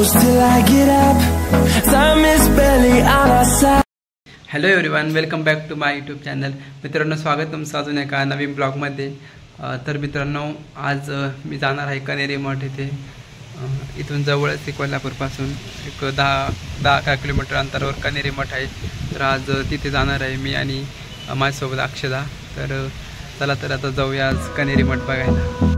close till I get up. Time is barely on our side. Hello everyone, welcome back to my YouTube channel. मित्रांनो, स्वागत तुमचं अजून एका नवीन ब्लॉगमध्ये. तर मित्रांनो, आज मी जाणार आहे कनेरी मठ इथे. इथून जवळच कोल्हापूरपासून एक 10 किलोमीटर अंतरावर कनेरी मठ आहे. तर आज तिथे जाणार आहे मी आणि माझ्यासोबत अक्षदा. तर चला तर आता जाऊया आज कनेरी मठ बघायला.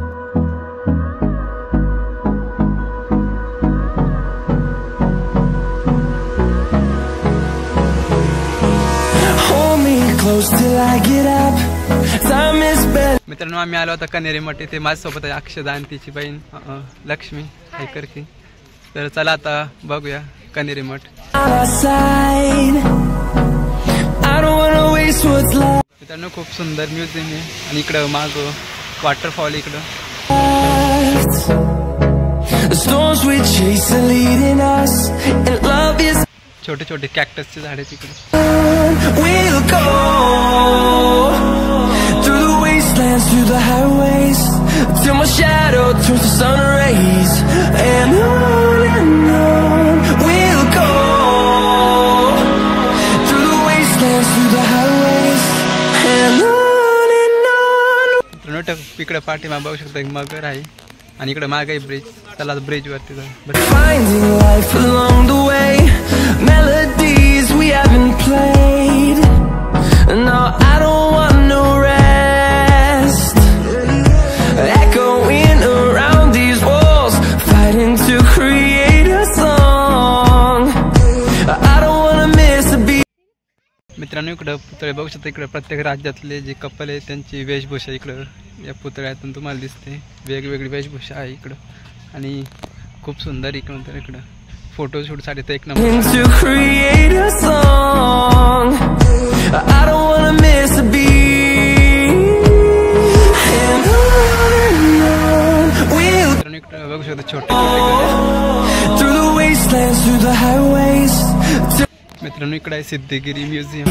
मित्रांनो, आम्ही आलो होता कनेरी मठ. इथे माझ्यासोबत आहे अक्षदा आणि तिची बहीण लक्ष्मी हैकरकी. तर चला आता बघूया कनेरी मठ. मित्रांनो, खूप सुंदर म्युझियम आहे आणि इकडं माग वॉटरफॉल इकडं. छोटे छोटे कॅक्टसचे झाड आहेत इकडे. Through the highways till my shadow turns to sun rays, and on we'll go. Through the wastelands, through the highways, and on. इकडे पाठीमागे बघू शकता मगर आहे आणि इकडे मागे ब्रिज. चला ब्रिज वरती जाऊ. Finding life along the way, melodies we haven't played. No, I don't want no rest. Echoing around these walls, fighting to create a song. I don't wanna miss a beat. मित्रांनो, इकडं पुतळे बघू शकता. इकडे प्रत्येक राज्यातले जे कपल आहे त्यांची वेशभूषा इकडं या पुतळ्यातून तुम्हाला दिसते. वेगवेगळी वेशभूषा आहे इकडं आणि खूप सुंदर इकडं फोटोशूटसाठी तर एक number. To create a song. I don't wanna miss a beat. बघू शकता छोटे मित्रांनो. इकडे आहे सिद्धगिरी म्युझियम.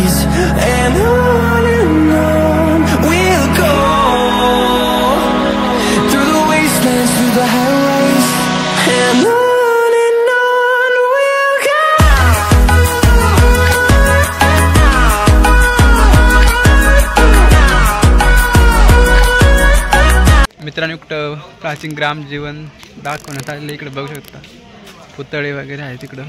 मित्रांनो, इकडं प्राचीन ग्राम जीवन दाखवण्यात आलेलं. इकडे बघू शकता पुतळे वगैरे आहेत इकडं.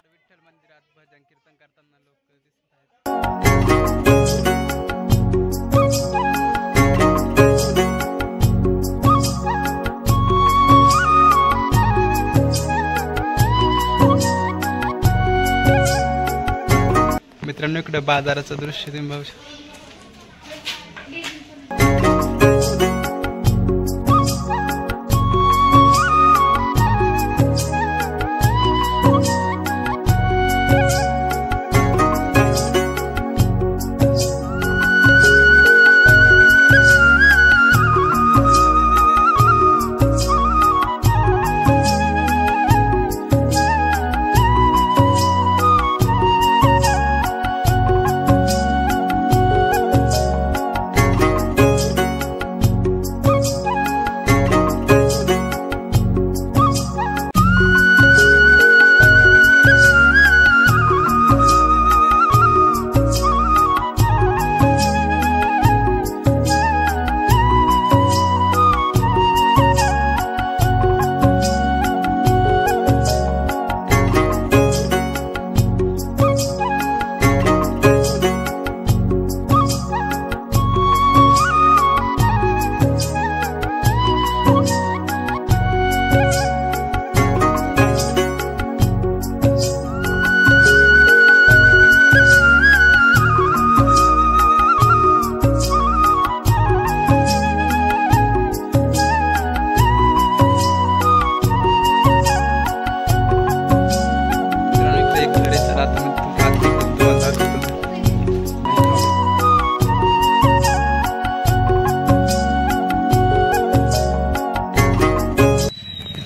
विठ्ठल मंदिरात भजन कीर्तन करताना लोक दिसत आहेत. मित्रांनो, इकडे बाजाराचं दृश्य तुम्ही बघू शकता.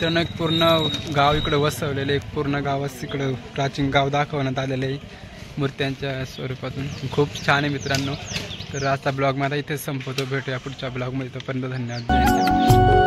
मित्रांनो एक पूर्ण गाव इकडं वसवलेलं, एक पूर्ण गावास इकडं प्राचीन गाव दाखवण्यात आलेलं आहे मूर्त्यांच्या स्वरूपातून. खूप छान आहे मित्रांनो. तर आजचा ब्लॉग मला इथेच संपवतो. भेटूया पुढच्या ब्लॉगमध्ये. तोपर्यंत धन्यवाद.